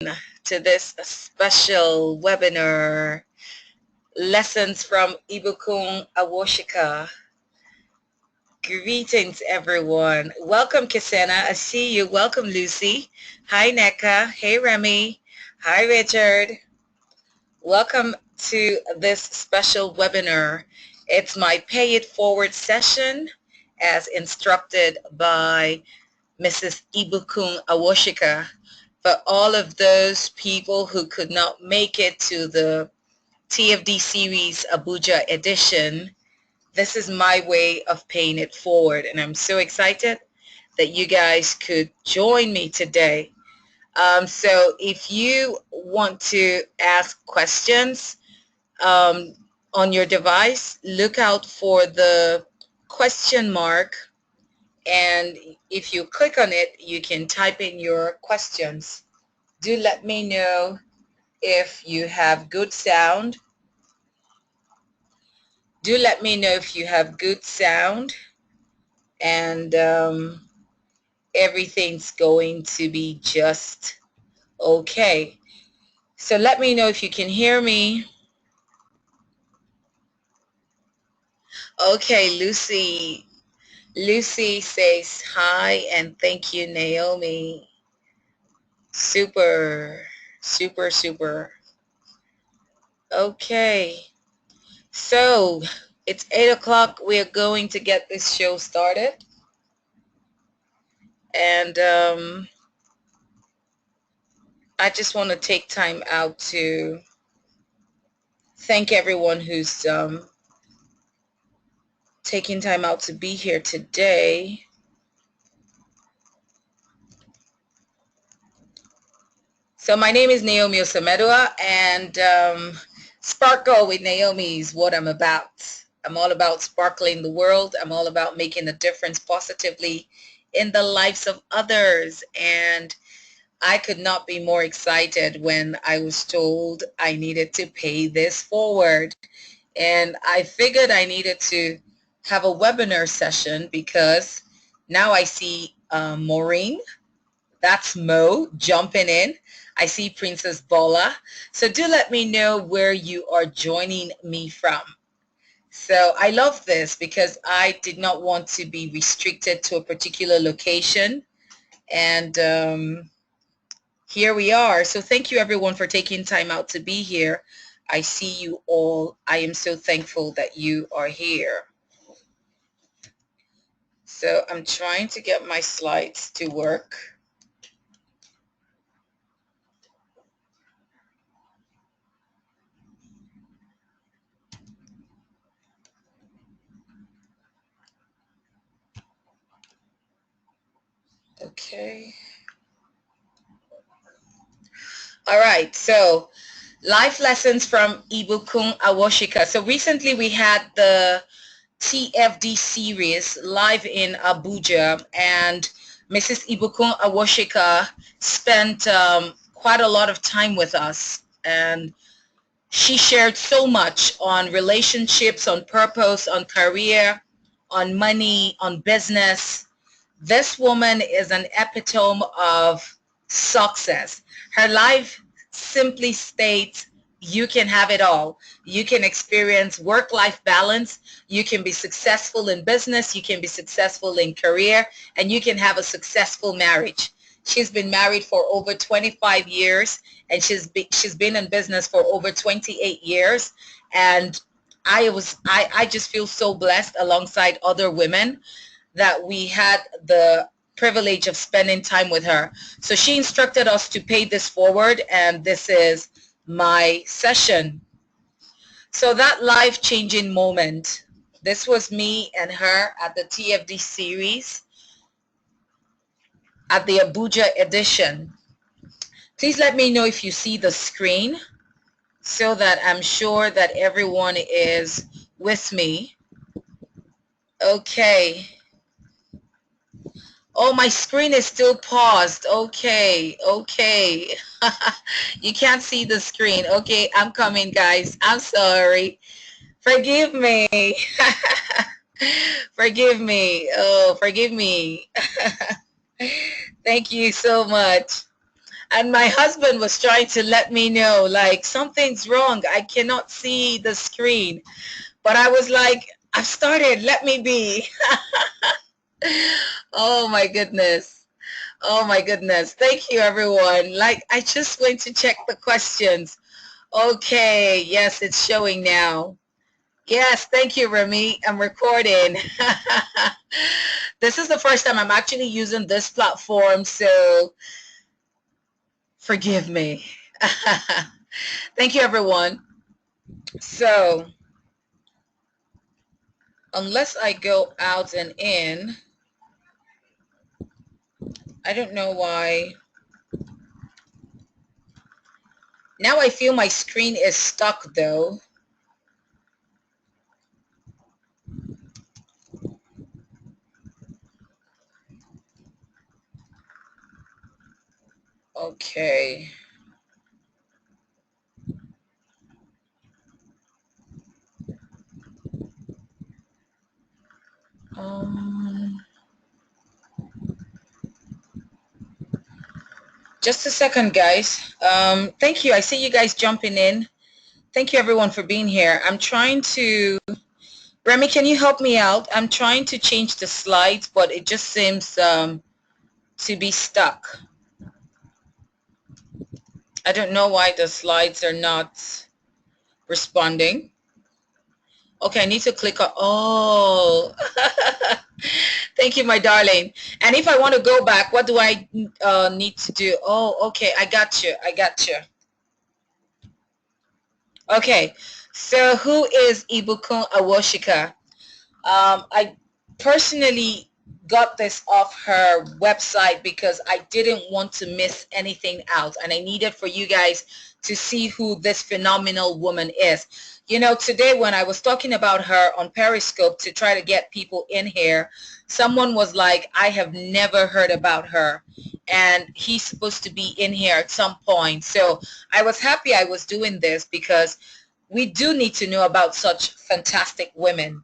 to this special webinar, Lessons from Ibukun, Awosika. Greetings, everyone. Welcome, Kasena. I see you. Welcome, Lucy. Hi, Neka. Hey, Remy. Hi, Richard. Welcome to this special webinar. It's my Pay It Forward session as instructed by Mrs. Ibukun Awosika. For all of those people who could not make it to the TFD series Abuja edition, this is my way of paying it forward. And I'm so excited that you guys could join me today. So if you want to ask questions on your device, look out for the question mark. And if you click on it, you can type in your questions. Do let me know if you have good sound. Do let me know if you have good sound and everything's going to be just okay. So let me know if you can hear me. Okay, Lucy. Lucy says hi and thank you, Naomi. Super, super, super. Okay. So it's 8 o'clock. We're going to get this show started. And I just want to take time out to thank everyone who's taking time out to be here today. So my name is Naomi Osamedua, and Sparkle with Naomi is what I'm about. I'm all about sparkling the world. I'm all about making a difference positively in the lives of others. And I could not be more excited when I was told I needed to pay this forward. And I figured I needed to have a webinar session because now I see Maureen, that's Mo, jumping in. I see Princess Bola. So do let me know where you are joining me from. So I love this because I did not want to be restricted to a particular location. And here we are. So thank you everyone for taking time out to be here. I see you all. I am so thankful that you are here. So I'm trying to get my slides to work. Okay. All right. So life lessons from Ibukun Awosika. So recently we had the TFD series live in Abuja, and Mrs. Ibukun Awosika spent quite a lot of time with us, and she shared so much on relationships, on purpose, on career, on money, on business. This woman is an epitome of success. Her life simply states you can have it all. You can experience work-life balance. You can be successful in business. You can be successful in career, and you can have a successful marriage. She's been married for over 25 years, and she's been in business for over 28 years. And I just feel so blessed alongside other women that we had the privilege of spending time with her. So she instructed us to pay this forward, and this is my session. So that life-changing moment, this was me and her at the TFD series at the Abuja edition. Please let me know if you see the screen so that I'm sure that everyone is with me. Okay. Oh, my screen is still paused. Okay, okay. You can't see the screen. Okay, I'm coming, guys. I'm sorry. Forgive me. Forgive me. Oh, forgive me. Thank you so much. And my husband was trying to let me know, like, something's wrong. I cannot see the screen. But I was like, I've started. Let me be. Oh, my goodness. Oh, my goodness. Thank you, everyone. Like, I just went to check the questions. Okay. Yes, it's showing now. Yes, thank you, Remy. I'm recording. This is the first time I'm actually using this platform, so forgive me. Thank you, everyone. So, unless I go out and in, I don't know why. Now I feel my screen is stuck, though. Okay. Um, just a second, guys. Thank you. I see you guys jumping in. Thank you, everyone, for being here. I'm trying to... Remy, can you help me out? I'm trying to change the slides, but it just seems to be stuck. I don't know why the slides are not responding. Okay, I need to click on... Oh, thank you, my darling. And if I want to go back, what do I need to do? Oh, okay, I got you. I got you. Okay, so who is Ibukun Awosika? I personally got this off her website because I didn't want to miss anything out, and I needed for you guys to see who this phenomenal woman is. You know, today when I was talking about her on Periscope to try to get people in here, someone was like, I have never heard about her, and he's supposed to be in here at some point. So I was happy I was doing this because we do need to know about such fantastic women.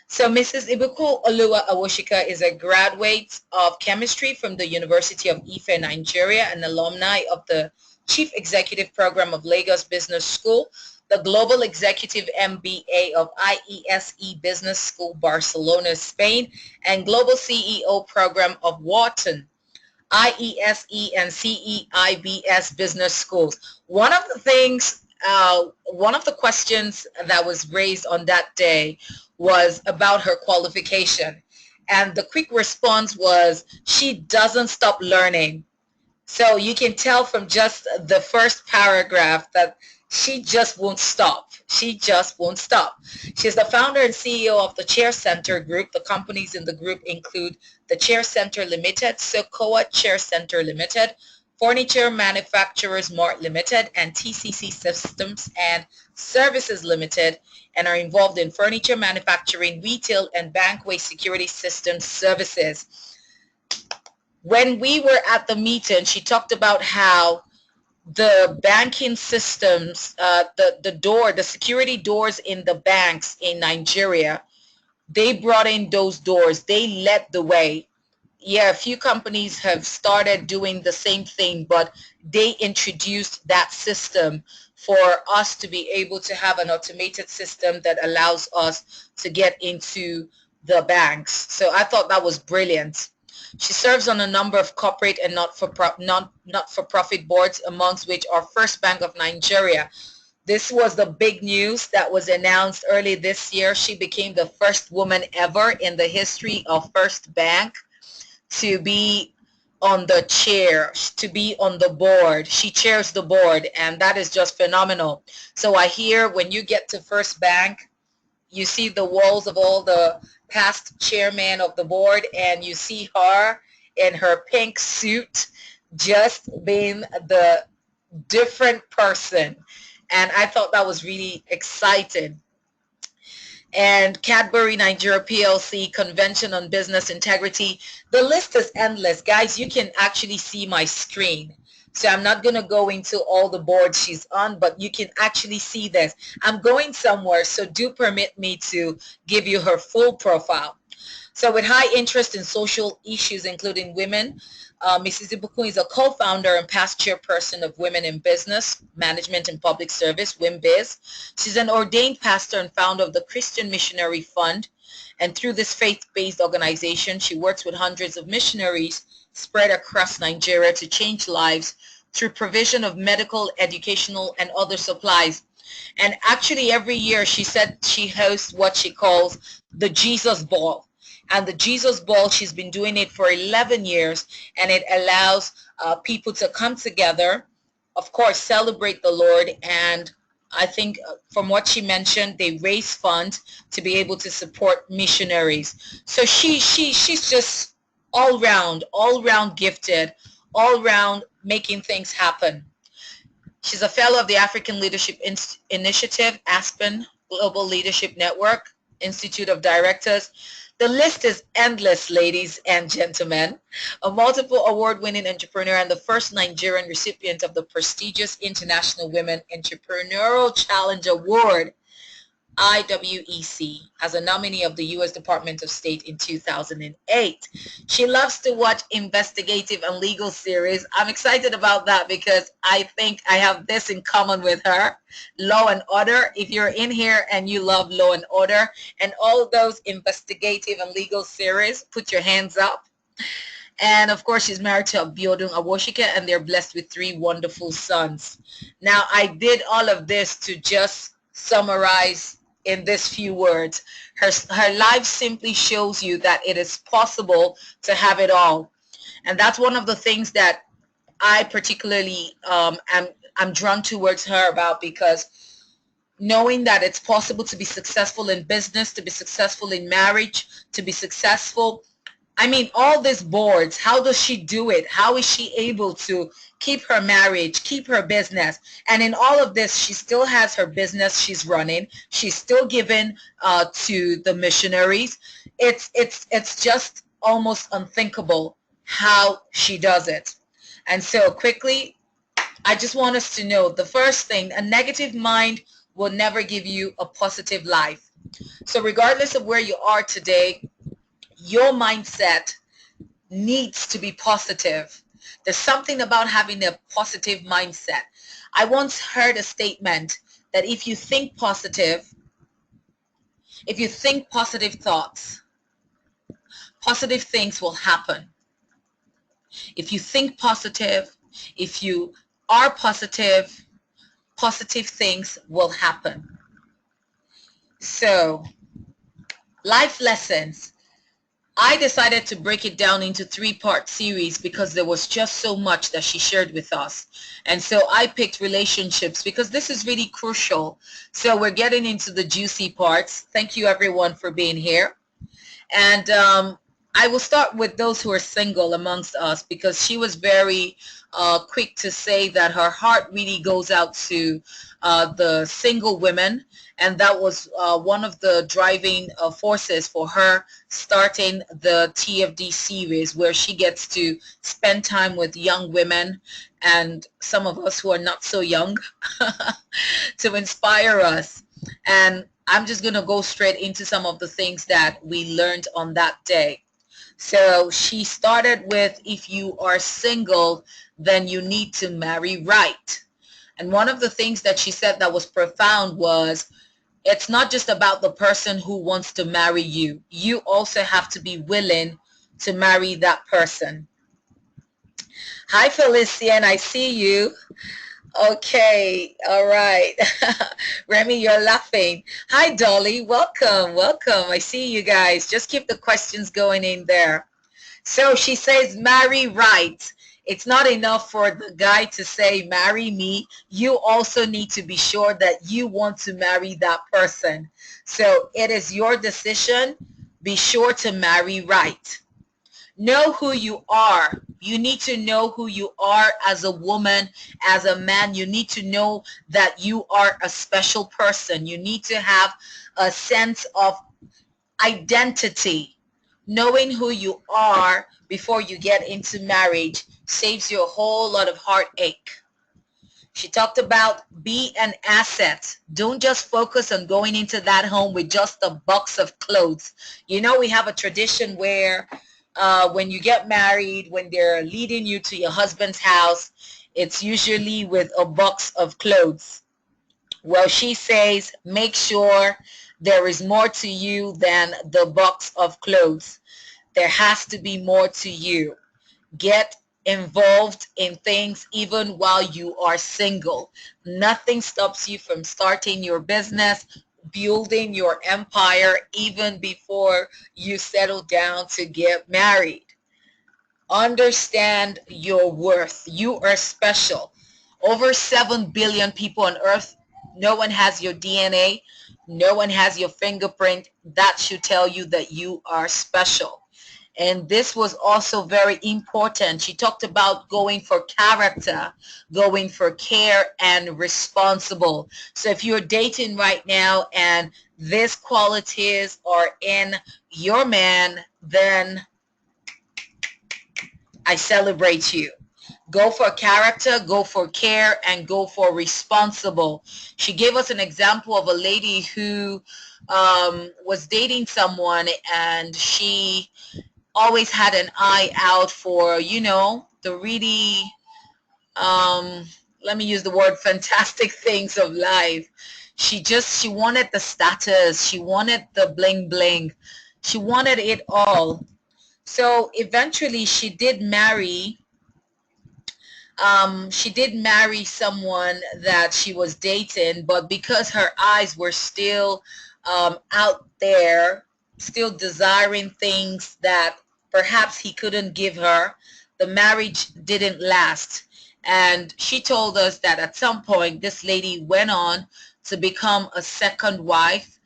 So Mrs. Ibukun Oluwa Awosika is a graduate of chemistry from the University of Ife, Nigeria, and alumni of the Chief Executive Program of Lagos Business School, the Global Executive MBA of IESE Business School, Barcelona, Spain, and Global CEO Program of Wharton, IESE and CEIBS Business Schools. One of the questions that was raised on that day was about her qualification. And the quick response was, she doesn't stop learning. So you can tell from just the first paragraph that she just won't stop. She just won't stop. She's the founder and CEO of the Chair Center Group. The companies in the group include the Chair Center Limited, Sokoa Chair Center Limited, Furniture Manufacturers Mart Limited, and TCC Systems and Services Limited, and are involved in furniture manufacturing, retail, and bankway security systems services. When we were at the meeting, she talked about how the banking systems, the security doors in the banks in Nigeria, they brought in those doors. They led the way. Yeah, a few companies have started doing the same thing, but they introduced that system for us to be able to have an automated system that allows us to get into the banks. So I thought that was brilliant. She serves on a number of corporate and not-for-profit boards, amongst which are First Bank of Nigeria. This was the big news that was announced early this year. She became the first woman ever in the history of First Bank to be on the chair, to be on the board. She chairs the board, and that is just phenomenal. So I hear when you get to First Bank, you see the walls of all the past chairmen of the board, and you see her in her pink suit just being the different person. And I thought that was really exciting. And Cadbury Nigeria PLC, Convention on Business Integrity. The list is endless. Guys, you can actually see my screen. So I'm not going to go into all the boards she's on, but you can actually see this. I'm going somewhere, so do permit me to give you her full profile. So with high interest in social issues, including women, Mrs. Ibukun is a co-founder and past chairperson of Women in Business, Management and Public Service, WIMBIZ. She's an ordained pastor and founder of the Christian Missionary Fund. And through this faith-based organization, she works with hundreds of missionaries spread across Nigeria to change lives through provision of medical, educational, and other supplies. And actually every year she said she hosts what she calls the Jesus Ball. And the Jesus Ball, she's been doing it for 11 years, and it allows people to come together, of course, celebrate the Lord, and I think from what she mentioned, they raise funds to be able to support missionaries. So she's just all round gifted, all round making things happen. She's a fellow of the African Leadership Initiative, Aspen Global Leadership Network, Institute of Directors. The list is endless, ladies and gentlemen. A multiple award-winning entrepreneur and the first Nigerian recipient of the prestigious International Women Entrepreneurial Challenge Award, IWEC, as a nominee of the U.S. Department of State in 2008. She loves to watch investigative and legal series. I'm excited about that because I think I have this in common with her, Law and Order. If you're in here and you love Law and Order and all those investigative and legal series, put your hands up. And of course, she's married to Abiodun Awosika, and they're blessed with 3 wonderful sons. Now, I did all of this to just summarize in this few words. Her life simply shows you that it is possible to have it all. And that's one of the things that I particularly am drawn towards her about, because knowing that it's possible to be successful in business, to be successful in marriage, to be successful. I mean, all these boards, how does she do it? How is she able to keep her marriage, keep her business? And in all of this, she still has her business she's running. She's still giving to the missionaries. It's just almost unthinkable how she does it. And so quickly, I just want us to know the first thing, a negative mind will never give you a positive life. So regardless of where you are today, your mindset needs to be positive. There's something about having a positive mindset. I once heard a statement that if you think positive thoughts, positive things will happen. If you think positive, if you are positive, positive things will happen. So, life lessons. I decided to break it down into 3-part series because there was just so much that she shared with us. And so I picked relationships because this is really crucial. So we're getting into the juicy parts. Thank you everyone for being here. And I will start with those who are single amongst us, because she was very quick to say that her heart really goes out to the single women. And that was one of the driving forces for her starting the TFD series, where she gets to spend time with young women and some of us who are not so young to inspire us. And I'm just going to go straight into some of the things that we learned on that day. So she started with, if you are single, then you need to marry right. And one of the things that she said that was profound was, it's not just about the person who wants to marry you. You also have to be willing to marry that person. Hi, Felician, I see you. Okay, all right. Remy, you're laughing. Hi, Dolly. Welcome, welcome. I see you guys. Just keep the questions going in there. So she says, marry right. It's not enough for the guy to say, marry me. You also need to be sure that you want to marry that person. So it is your decision. Be sure to marry right. Know who you are. You need to know who you are as a woman, as a man. You need to know that you are a special person. You need to have a sense of identity. Knowing who you are before you get into marriage saves you a whole lot of heartache. She talked about be an asset. Don't just focus on going into that home with just a box of clothes. You know, we have a tradition where when you get married, when they're leading you to your husband's house, it's usually with a box of clothes. Well, she says, make sure there is more to you than the box of clothes. There has to be more to you. Get involved in things even while you are single. Nothing stops you from starting your business, building your empire, even before you settle down to get married. Understand your worth. You are special. Over 7 billion people on earth. No one has your DNA. No one has your fingerprint. That should tell you that you are special. And this was also very important. She talked about going for character, going for care, and responsible. So if you're dating right now and these qualities are in your man, then I celebrate you. Go for character, go for care, and go for responsible. She gave us an example of a lady who was dating someone, and she always had an eye out for, you know, the really, let me use the word fantastic things of life. She wanted the status. She wanted the bling bling. She wanted it all. So eventually she did marry someone that she was dating, but because her eyes were still out there, still desiring things that perhaps he couldn't give her, the marriage didn't last. And she told us that at some point this lady went on to become a second wife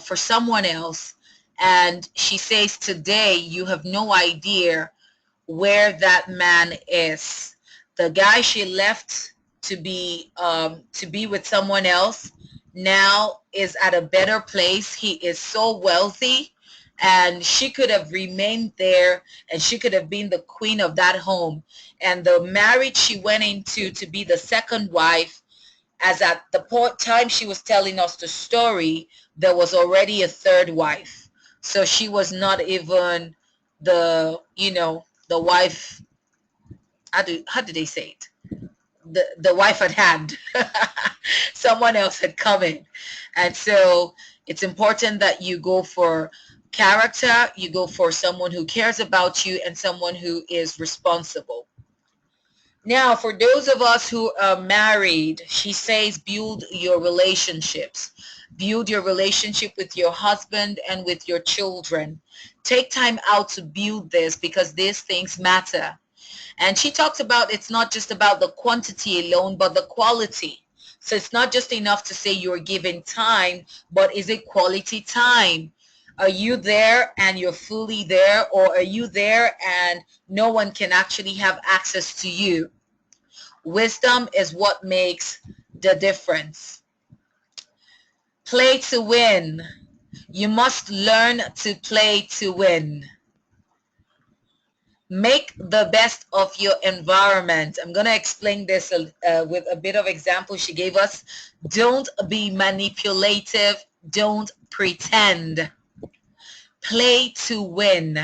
for someone else. And she says today you have no idea where that man is. The guy she left to be with someone else now is at a better place. He is so wealthy, and she could have remained there, and she could have been the queen of that home. And the marriage she went into to be the second wife, as at the time she was telling us the story, there was already a third wife. So she was not even the, you know, the wife, how do they say it? The wife at hand. Someone else had come in. And so it's important that you go for character, you go for someone who cares about you, and someone who is responsible. Now, for those of us who are married, she says build your relationships. Build your relationship with your husband and with your children. Take time out to build this, because these things matter. And she talks about it's not just about the quantity alone, but the quality. So it's not just enough to say you're giving time, but is it quality time? Are you there and you're fully there, or are you there and no one can actually have access to you? Wisdom is what makes the difference. Play to win. You must learn to play to win. Make the best of your environment. I'm going to explain this with a bit of example she gave us. Don't be manipulative. Don't pretend. Play to win.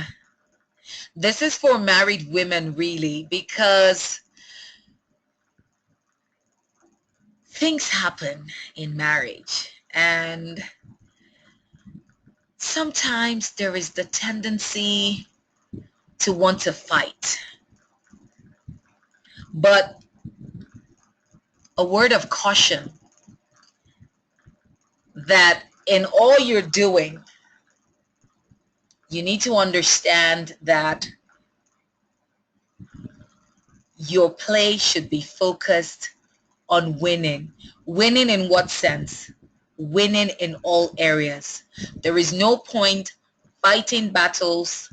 This is for married women, really, because things happen in marriage, and sometimes there is the tendency to want to fight. But a word of caution that in all you're doing, you need to understand that your play should be focused on winning. Winning in what sense? Winning in all areas. There is no point fighting battles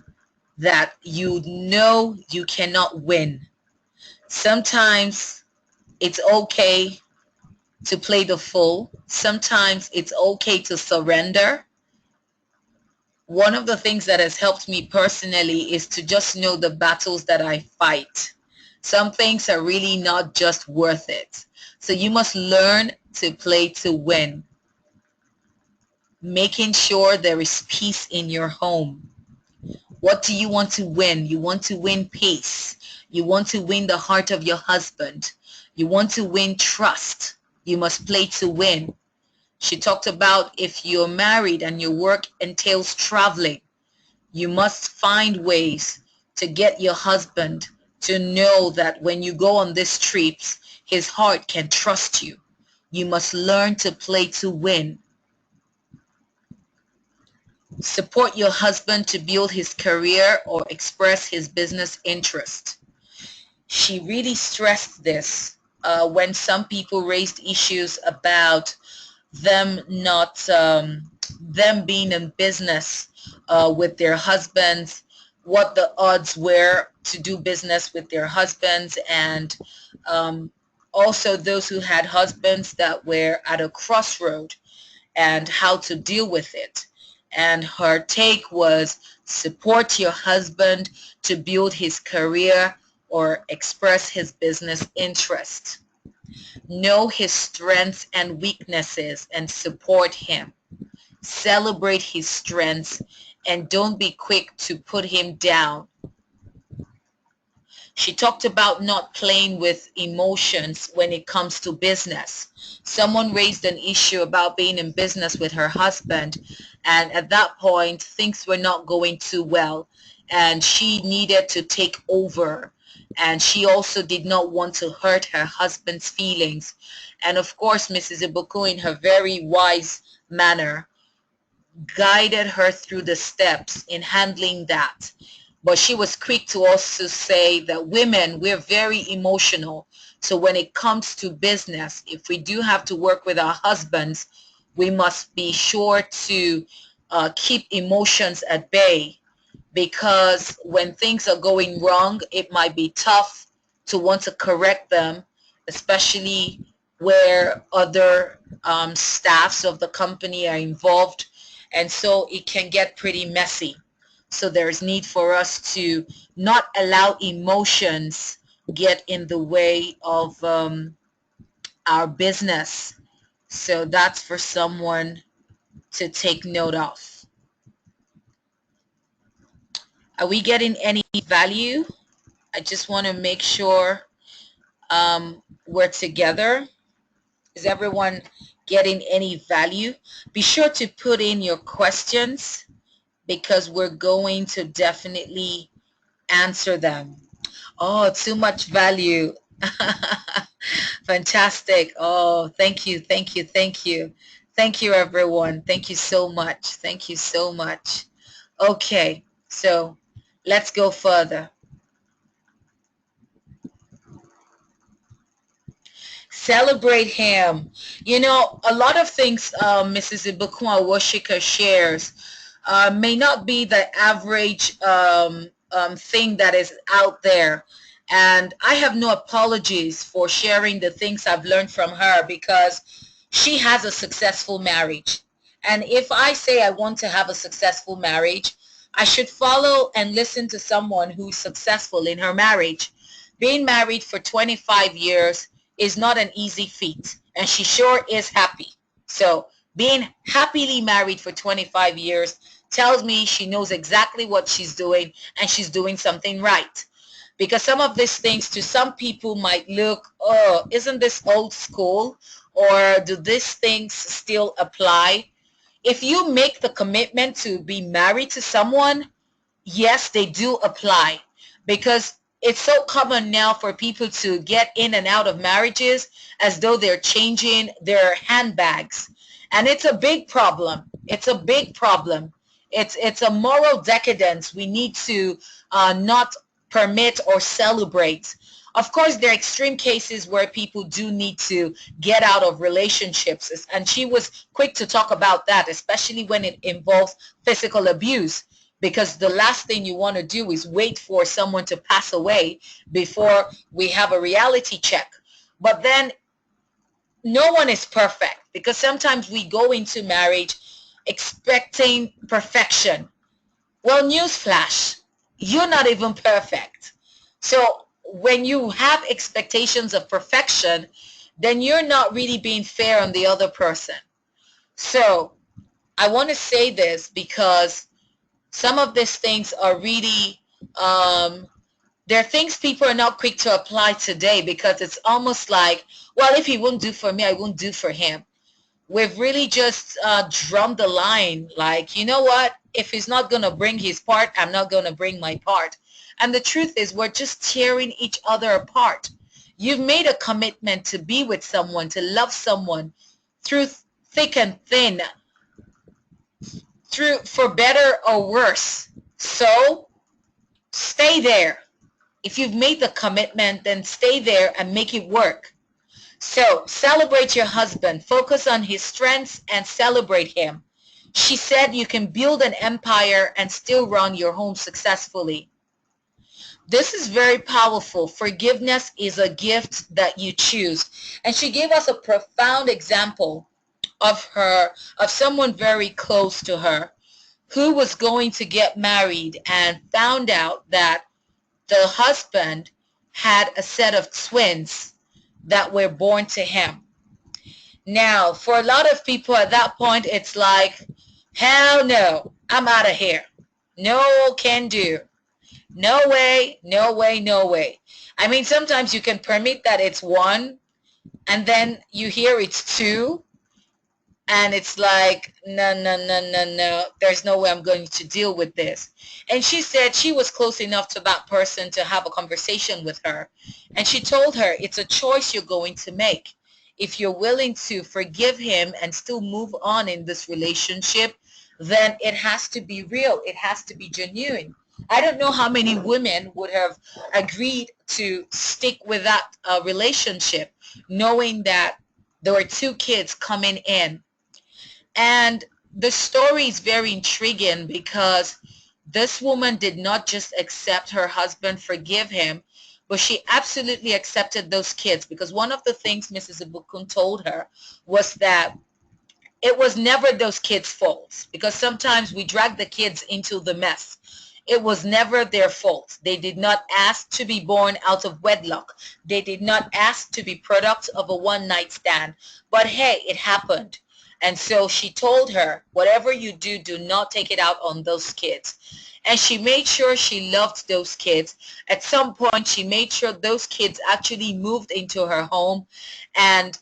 that you know you cannot win. Sometimes it's okay to play the fool. Sometimes it's okay to surrender. One of the things that has helped me personally is to just know the battles that I fight. Some things are really not just worth it. So you must learn to play to win, making sure there is peace in your home. What do you want to win? You want to win peace. You want to win the heart of your husband. You want to win trust. You must play to win. She talked about if you're married and your work entails traveling, you must find ways to get your husband to know that when you go on these trips, his heart can trust you. You must learn to play to win. Support your husband to build his career or express his business interest. She really stressed this when some people raised issues about them not them being in business with their husbands, what the odds were to do business with their husbands, and also those who had husbands that were at a crossroad and how to deal with it. And her take was support your husband to build his career or express his business interest. Know his strengths and weaknesses and support him. Celebrate his strengths and don't be quick to put him down. She talked about not playing with emotions when it comes to business. Someone raised an issue about being in business with her husband, and at that point things were not going too well, and she needed to take over, and she also did not want to hurt her husband's feelings. And of course, Mrs. Ibukun, in her very wise manner, guided her through the steps in handling that. But she was quick to also say that women, we're very emotional. So when it comes to business, if we do have to work with our husbands, we must be sure to keep emotions at bay, because when things are going wrong, it might be tough to want to correct them, especially where other staffs of the company are involved. And so it can get pretty messy. So there's need for us to not allow emotions get in the way of our business. So that's for someone to take note of. Are we getting any value? I just want to make sure we're together. Is everyone getting any value? Be sure to put in your questions because we're going to definitely answer them. Oh, too much value. Fantastic. Oh, thank you, thank you, thank you. Thank you, everyone. Thank you so much. Thank you so much. Okay, so let's go further. Celebrate him. You know, a lot of things Mrs. Ibukun Awosika shares may not be the average thing that is out there. And I have no apologies for sharing the things I've learned from her, because she has a successful marriage. And if I say I want to have a successful marriage, I should follow and listen to someone who's successful in her marriage. Being married for 25 years is not an easy feat, and she sure is happy. So being happily married for 25 years tells me she knows exactly what she's doing, and she's doing something right. Because some of these things to some people might look, oh, isn't this old school? Or do these things still apply? If you make the commitment to be married to someone, yes, they do apply, because it's so common now for people to get in and out of marriages as though they're changing their handbags. And it's a big problem. It's a big problem. It's a moral decadence we need to not permit or celebrate. Of course, there are extreme cases where people do need to get out of relationships, and she was quick to talk about that, especially when it involves physical abuse, because the last thing you want to do is wait for someone to pass away before we have a reality check. But then no one is perfect, because sometimes we go into marriage expecting perfection. Well, newsflash, you're not even perfect. So when you have expectations of perfection, then you're not really being fair on the other person. So I want to say this because some of these things are really, there are things people are not quick to apply today because it's almost like, well, if he won't do for me, I won't do for him. We've really just drummed the line like, you know what? If he's not going to bring his part, I'm not going to bring my part. And the truth is we're just tearing each other apart. You've made a commitment to be with someone, to love someone through thick and thin, through for better or worse. So stay there. If you've made the commitment, then stay there and make it work. So celebrate your husband. Focus on his strengths and celebrate him. She said you can build an empire and still run your home successfully. This is very powerful. Forgiveness is a gift that you choose. And she gave us a profound example of someone very close to her who was going to get married and found out that the husband had a set of twins that were born to him. Now, for a lot of people at that point, it's like, hell no, I'm out of here. No can do. No way, no way, no way. I mean, sometimes you can permit that it's one, and then you hear it's two, and it's like, no, no, no, no, no, there's no way I'm going to deal with this. And she said she was close enough to that person to have a conversation with her. And she told her, it's a choice you're going to make. If you're willing to forgive him and still move on in this relationship, then it has to be real. It has to be genuine. I don't know how many women would have agreed to stick with that relationship, knowing that there were two kids coming in. And the story is very intriguing because this woman did not just accept her husband, forgive him, but she absolutely accepted those kids, because one of the things Mrs. Ibukun told her was that it was never those kids' fault, because sometimes we drag the kids into the mess. It was never their fault. They did not ask to be born out of wedlock. They did not ask to be product of a one-night stand. But hey, it happened. And so she told her, whatever you do, do not take it out on those kids. And she made sure she loved those kids. At some point, she made sure those kids actually moved into her home, and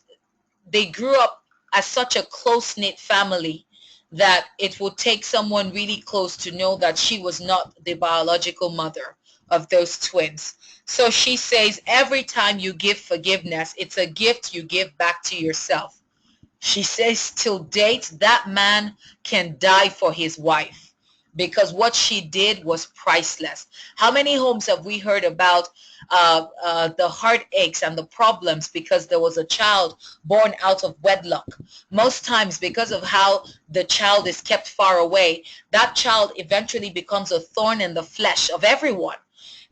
they grew up as such a close-knit family that it would take someone really close to know that she was not the biological mother of those twins. So she says every time you give forgiveness, it's a gift you give back to yourself. She says till date, that man can die for his wife because what she did was priceless. How many homes have we heard about the heartaches and the problems because there was a child born out of wedlock? Most times because of how the child is kept far away, that child eventually becomes a thorn in the flesh of everyone.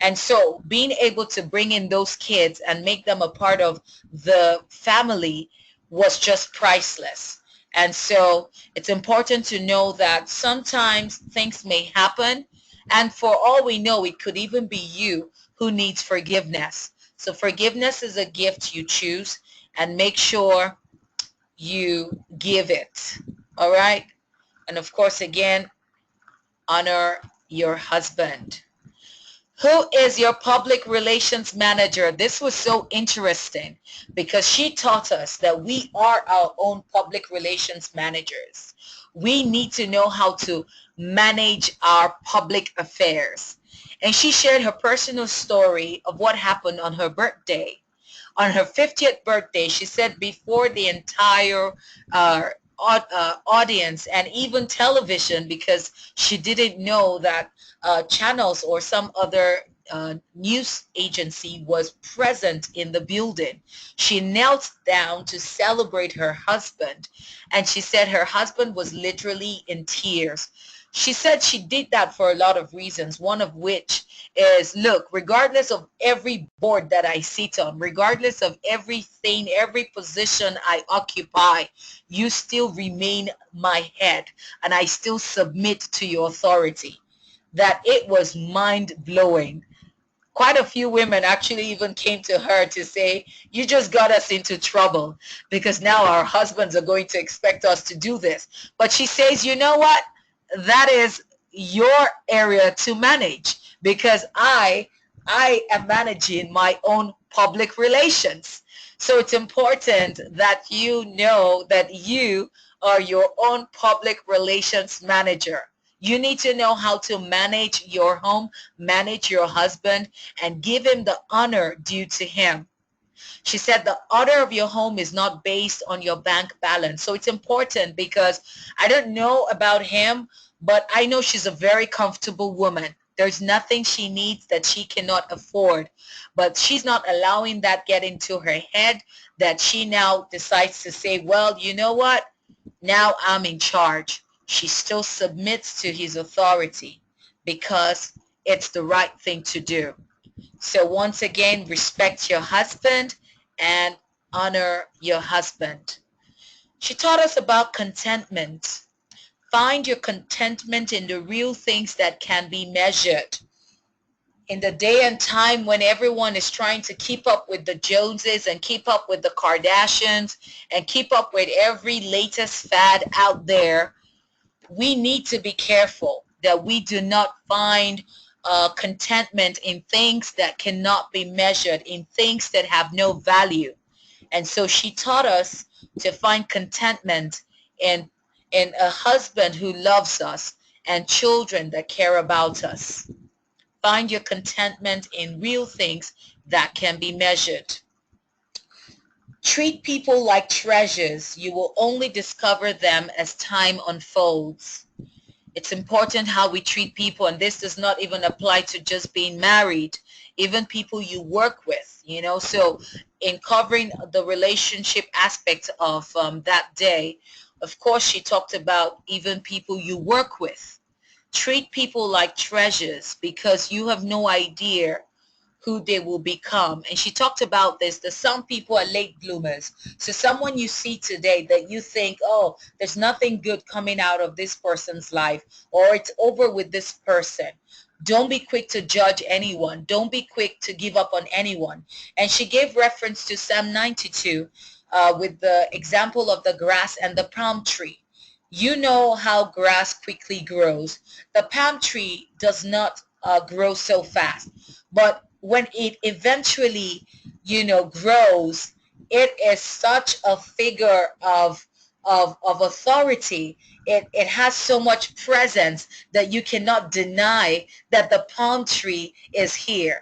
And so being able to bring in those kids and make them a part of the family was just priceless. And so it's important to know that sometimes things may happen, and for all we know, it could even be you who needs forgiveness. So forgiveness is a gift you choose, and make sure you give it. All right? And of course, again, honor your husband. Who is your public relations manager? This was so interesting because she taught us that we are our own public relations managers. We need to know how to manage our public affairs. And she shared her personal story of what happened on her birthday. On her 50th birthday, she said before the entire audience and even television, because she didn't know that channels or some other news agency was present in the building. She knelt down to celebrate her husband, and she said her husband was literally in tears. She said she did that for a lot of reasons, one of which is, look, regardless of every board that I sit on, regardless of everything, every position I occupy, you still remain my head, and I still submit to your authority. That it was mind-blowing. Quite a few women actually even came to her to say, you just got us into trouble because now our husbands are going to expect us to do this. But she says, you know what? That is your area to manage because I am managing my own public relations. So it's important that you know that you are your own public relations manager. You need to know how to manage your home, manage your husband, and give him the honor due to him. She said the honor of your home is not based on your bank balance. So it's important because I don't know about him, but I know she's a very comfortable woman. There's nothing she needs that she cannot afford. But she's not allowing that get into her head that she now decides to say, well, you know what? Now I'm in charge. She still submits to his authority because it's the right thing to do. So once again, respect your husband and honor your husband. She taught us about contentment. Find your contentment in the real things that can be measured. In the day and time when everyone is trying to keep up with the Joneses and keep up with the Kardashians and keep up with every latest fad out there, we need to be careful that we do not find contentment in things that cannot be measured, in things that have no value. And so she taught us to find contentment in, in a husband who loves us and children that care about us. Find your contentment in real things that can be measured. Treat people like treasures. You will only discover them as time unfolds. It's important how we treat people, and this does not even apply to just being married, even people you work with, you know. So in covering the relationship aspect of that day, of course, she talked about even people you work with. Treat people like treasures because you have no idea who they will become. And she talked about this, that some people are late bloomers. So someone you see today that you think, oh, there's nothing good coming out of this person's life, or it's over with this person. Don't be quick to judge anyone. Don't be quick to give up on anyone. And she gave reference to Psalm 92 with the example of the grass and the palm tree. You know how grass quickly grows. The palm tree does not grow so fast. But when it eventually, grows, it is such a figure of authority. It has so much presence that you cannot deny that the palm tree is here.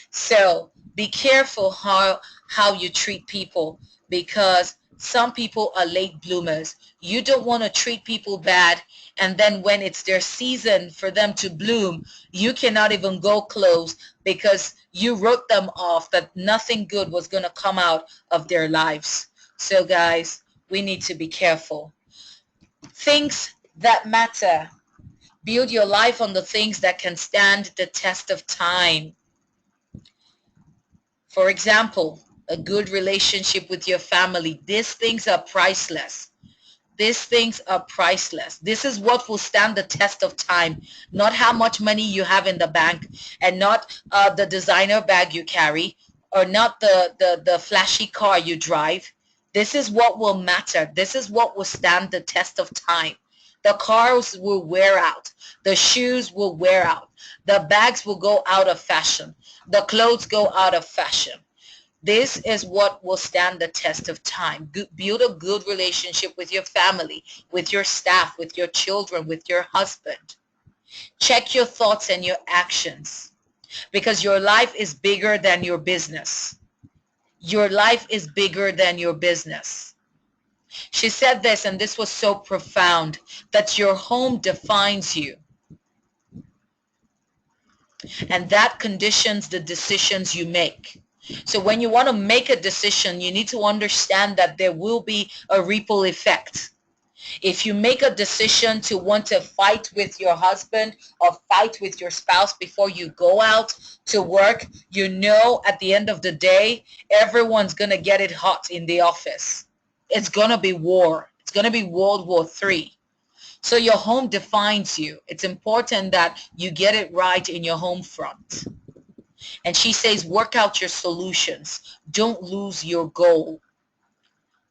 So be careful how you treat people because some people are late bloomers. You don't want to treat people bad, and then when it's their season for them to bloom, you cannot even go close because you wrote them off that nothing good was going to come out of their lives. So guys, we need to be careful. Things that matter. Build your life on the things that can stand the test of time. For example, a good relationship with your family. These things are priceless. These things are priceless. This is what will stand the test of time, not how much money you have in the bank, and not the designer bag you carry, or not the flashy car you drive. This is what will matter. This is what will stand the test of time. The cars will wear out. The shoes will wear out. The bags will go out of fashion. The clothes go out of fashion. This is what will stand the test of time. Build a good relationship with your family, with your staff, with your children, with your husband. Check your thoughts and your actions because your life is bigger than your business. Your life is bigger than your business. She said this, and this was so profound, that your home defines you. And that conditions the decisions you make. So when you want to make a decision, you need to understand that there will be a ripple effect. If you make a decision to want to fight with your husband or fight with your spouse before you go out to work, you know at the end of the day, everyone's going to get it hot in the office. It's going to be war. It's going to be World War III. So your home defines you. It's important that you get it right in your home front. And she says, work out your solutions. Don't lose your goal.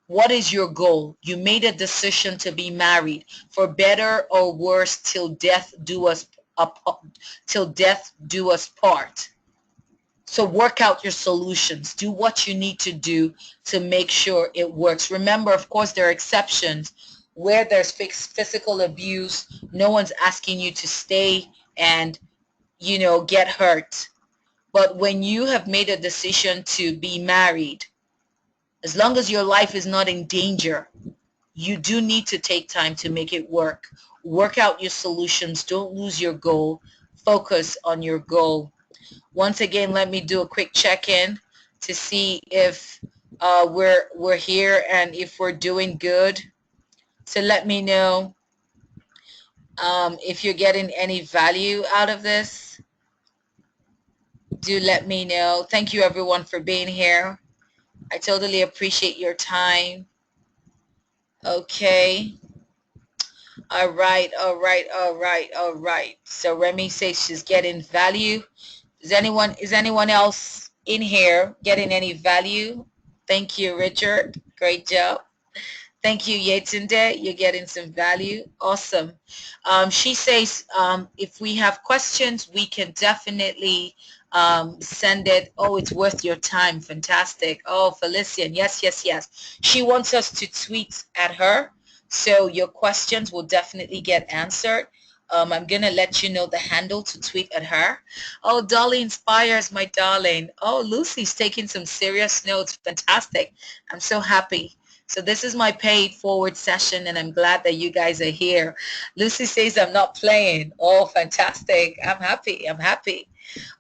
What is your goal? You made a decision to be married, for better or worse, till death do us part. So work out your solutions. Do what you need to do to make sure it works. Remember, of course, there are exceptions where there's physical abuse. No one's asking you to stay and, get hurt. But when you have made a decision to be married, as long as your life is not in danger, you do need to take time to make it work. Work out your solutions. Don't lose your goal. Focus on your goal. Once again, let me do a quick check-in to see if we're here and if we're doing good. So let me know if you're getting any value out of this. Do let me know. Thank you, everyone, for being here. I totally appreciate your time. Okay. All right. So Remy says she's getting value. Is anyone else in here getting any value? Thank you, Richard. Great job. Thank you, Yetunde. You're getting some value. Awesome. She says if we have questions, we can definitely send it. Oh, it's worth your time. Fantastic. Oh, Felician. Yes. She wants us to tweet at her. So your questions will definitely get answered. I'm going to let you know the handle to tweet at her. Oh, Dolly inspires, my darling. Oh, Lucy's taking some serious notes. Fantastic. I'm so happy. So this is my paid forward session, and I'm glad that you guys are here. Lucy says I'm not playing. Oh, fantastic. I'm happy.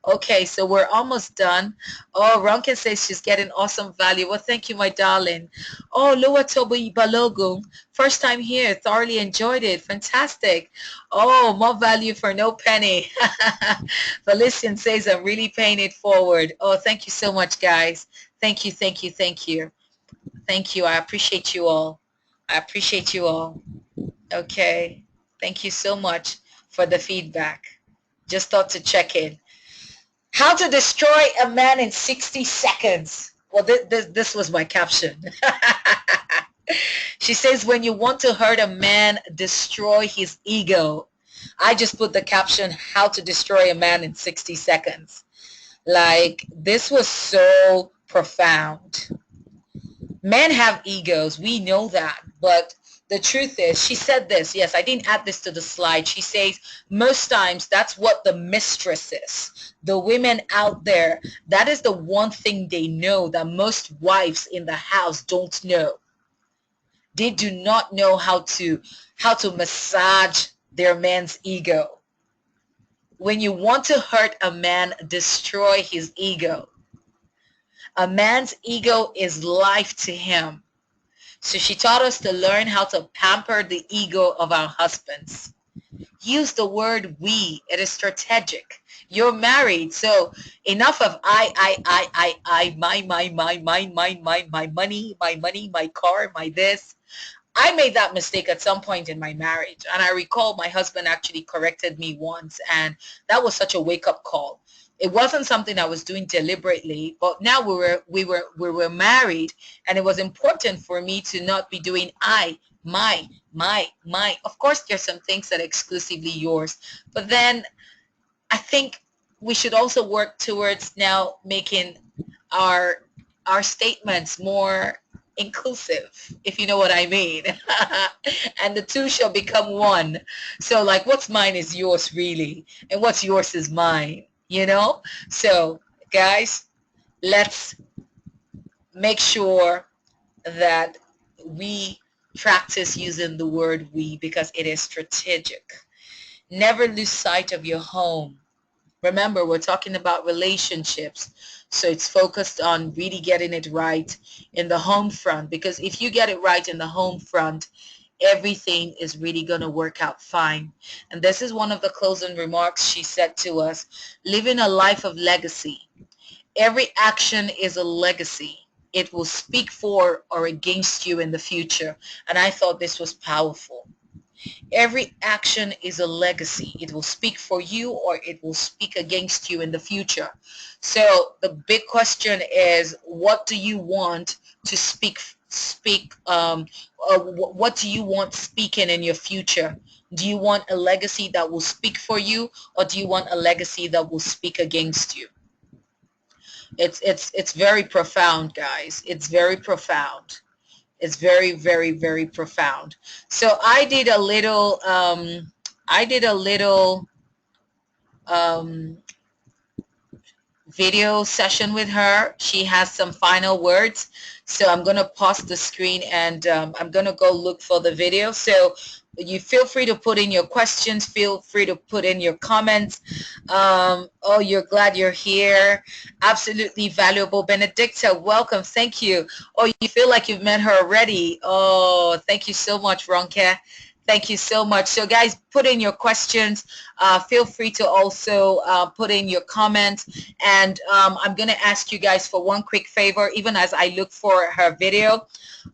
Okay, so we're almost done. Oh, Ronkin says she's getting awesome value. Well, thank you, my darling. Oh, Lua Toby Balogun, first time here. Thoroughly enjoyed it. Fantastic. Oh, more value for no penny. Felician says I'm really paying it forward. Oh, thank you so much, guys. Thank you. Thank you. I appreciate you all. Okay. Thank you so much for the feedback. Just thought to check in. How to destroy a man in 60 seconds. Well, this was my caption. She says, when you want to hurt a man, destroy his ego. I just put the caption, how to destroy a man in 60 seconds. Like, this was so profound. Men have egos. We know that. But the truth is, she said this. Yes, I didn't add this to the slide. She says, most times that's what the mistress is. The women out there, that is the one thing they know that most wives in the house don't know. They do not know how to massage their man's ego. When you want to hurt a man, destroy his ego. A man's ego is life to him. So she taught us to learn how to pamper the ego of our husbands. Use the word we. It is strategic. You're married, so enough of I, my money, my car, my this. I made that mistake at some point in my marriage, and I recall my husband actually corrected me once, and that was such a wake-up call. It wasn't something I was doing deliberately, but now we were married, and it was important for me to not be doing I, my. Of course, there's some things that are exclusively yours, but then I think we should also work towards now making our statements more inclusive, if you know what I mean. And the two shall become one. So like what's mine is yours really, and what's yours is mine, you know? So guys, let's make sure that we practice using the word we, because it is strategic. Never lose sight of your home. Remember, we're talking about relationships. So it's focused on really getting it right in the home front, because if you get it right in the home front, everything is really going to work out fine. And this is one of the closing remarks she said to us: living a life of legacy. Every action is a legacy. It will speak for or against you in the future. And I thought this was powerful. Every action is a legacy. It will speak for you or it will speak against you in the future. So the big question is, what do you want to what do you want speaking in your future? Do you want a legacy that will speak for you, or do you want a legacy that will speak against you? It's very profound, guys. It's very profound. It's very, very, very profound. So I did a little um, video session with her. She has some final words. So I'm going to pause the screen and I'm going to go look for the video. So you feel free to put in your questions. Feel free to put in your comments. Oh, you're glad you're here. Absolutely valuable. Benedicta, welcome. Thank you. Oh, you feel like you've met her already. Oh, thank you so much, Ronke. Thank you so much. So guys, put in your questions. Feel free to also put in your comments. And I'm going to ask you guys for one quick favor, even as I look for her video.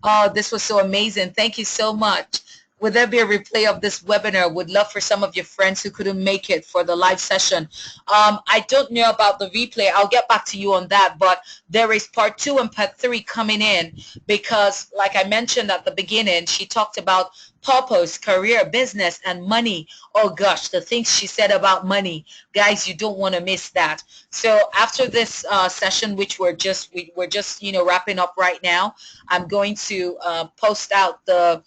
Oh, this was so amazing. Thank you so much. Would there be a replay of this webinar? Would love for some of your friends who couldn't make it for the live session. I don't know about the replay. I'll get back to you on that. But there is part 2 and part 3 coming in because, like I mentioned at the beginning, she talked about purpose, career, business, and money. Oh gosh, the things she said about money, guys, you don't want to miss that. So after this session, which we're just wrapping up right now, I'm going to post out the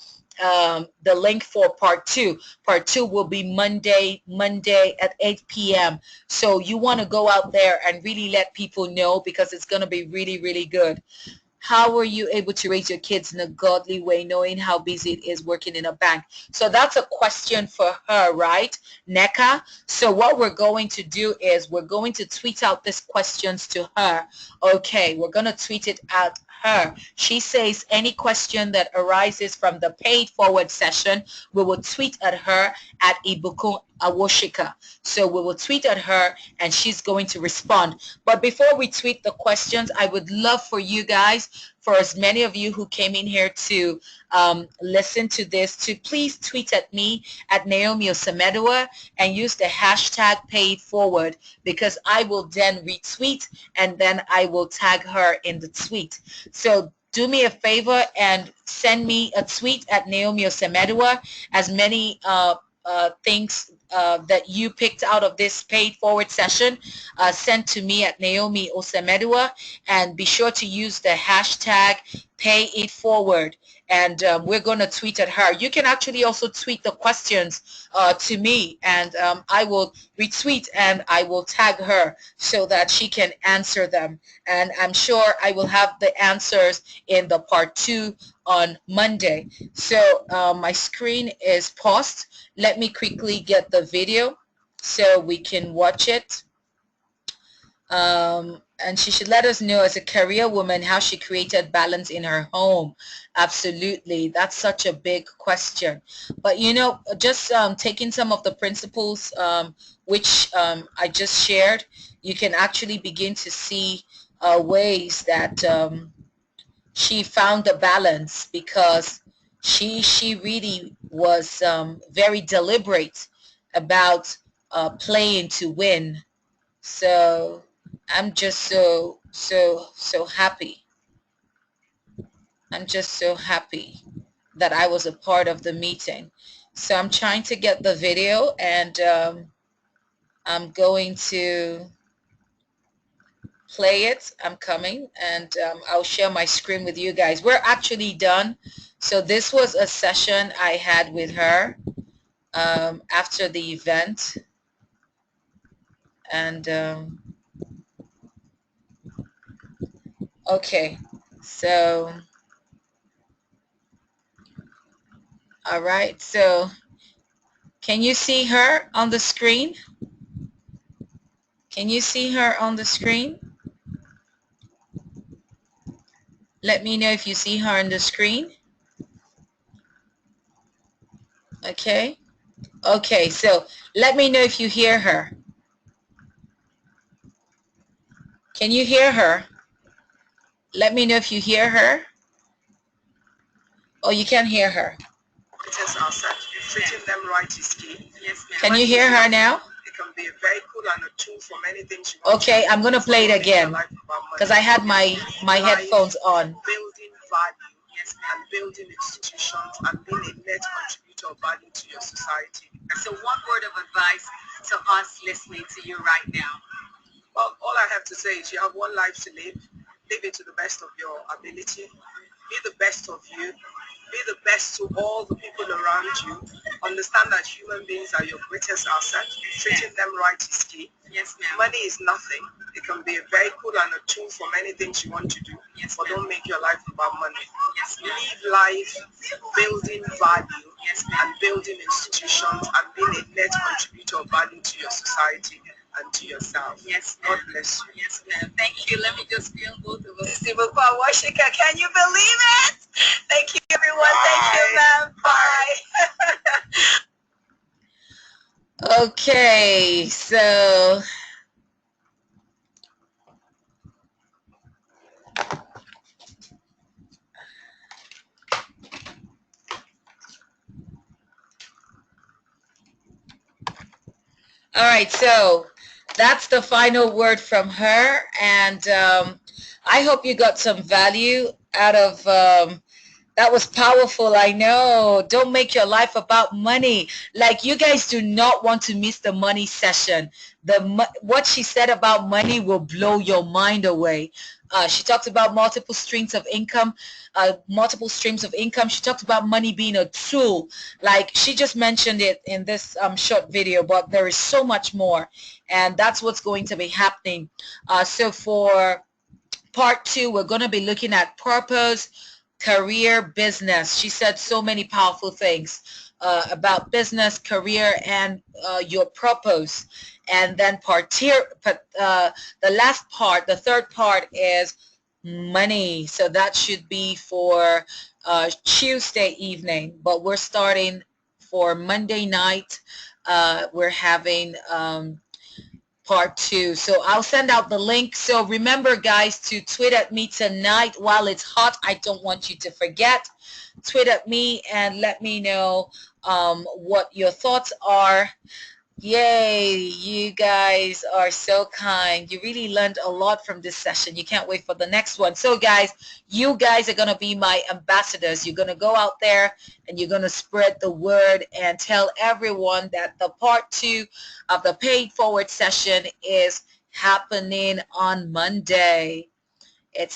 link for part 2. Part 2 will be Monday at 8 p.m. So you want to go out there and really let people know, because it's going to be really, really good. How were you able to raise your kids in a godly way, knowing how busy it is working in a bank? So that's a question for her, right, Neka? So what we're going to do is we're going to tweet out these questions to her. Okay, we're going to tweet it at her. She says any question that arises from the paid forward session, we will tweet at her at Ibukun Awosika. So we will tweet at her and she's going to respond. But before we tweet the questions, I would love for you guys, for as many of you who came in here to listen to this, to please tweet at me at Naomi Osemedua and use the hashtag paid forward, because I will then retweet and then I will tag her in the tweet. So do me a favor and send me a tweet at Naomi Osemedua, as many things that you picked out of this paid forward session, sent to me at Naomi Osemedua, and be sure to use the hashtag pay it forward, and we're going to tweet at her. You can actually also tweet the questions to me, and I will retweet and I will tag her so that she can answer them, and I'm sure I will have the answers in the part 2 on Monday. So my screen is paused. Let me quickly get the video so we can watch it. And she should let us know, as a career woman, how she created balance in her home. Absolutely. That's such a big question. But, you know, just taking some of the principles which I just shared, you can actually begin to see ways that she found a balance, because she really was very deliberate about playing to win. So I'm just so happy. I'm just so happy that I was a part of the meeting. So I'm trying to get the video, and I'm going to play it. I'm coming, and I'll share my screen with you guys. We're actually done. So this was a session I had with her after the event, and okay, so all right, so can you see her on the screen? Can you see her on the screen? Let me know if you see her on the screen. Okay. Okay, so let me know if you hear her. Can you hear her? Let me know if you hear her. Oh, you can't hear her. Treating them right is key. Yes, ma'am. Can you hear her now? It can be a vehicle and a tool for many things you want. Okay, I'm going to play it again because I had my headphones on. Building value and building institutions and being a net contributor of value to your society. So one word of advice to us listening to you right now. Well, all I have to say is you have one life to live. Live it to the best of your ability. Be the best of you. Be the best to all the people around you. Understand that human beings are your greatest asset. Treating them right is key. Yes, ma'am. Money is nothing. It can be a vehicle and a tool for many things you want to do. Yes, but don't make your life about money. Yes, ma'am. Live life building value and building institutions and being a net contributor of value to your society and to yourself. Yes, God bless you. Yes, ma'am. Thank you. Let me just feel both of us. Ibukun Awosika, can you believe it? Thank you, everyone. Bye. Thank you, ma'am. Bye. Okay, so all right, so that's the final word from her, and I hope you got some value out of that. Was powerful, I know. Don't make your life about money. Like, you guys do not want to miss the money session. What she said about money will blow your mind away. She talked about multiple streams of income. She talked about money being a tool. Like, she just mentioned it in this short video, but there is so much more, and that's what's going to be happening. So for part 2, we're going to be looking at purpose, career, business. She said so many powerful things about business, career, and your purpose. And then the last part, the third part, is money. So that should be for Tuesday evening, but we're starting for Monday night. We're having part 2. So I'll send out the link. So remember, guys, to tweet at me tonight while it's hot. I don't want you to forget. Tweet at me and let me know what your thoughts are. Yay, you guys are so kind. You really learned a lot from this session. You can't wait for the next one. So guys, you guys are going to be my ambassadors. You're going to go out there and you're going to spread the word and tell everyone that the part 2 of the paid forward session is happening on Monday. It's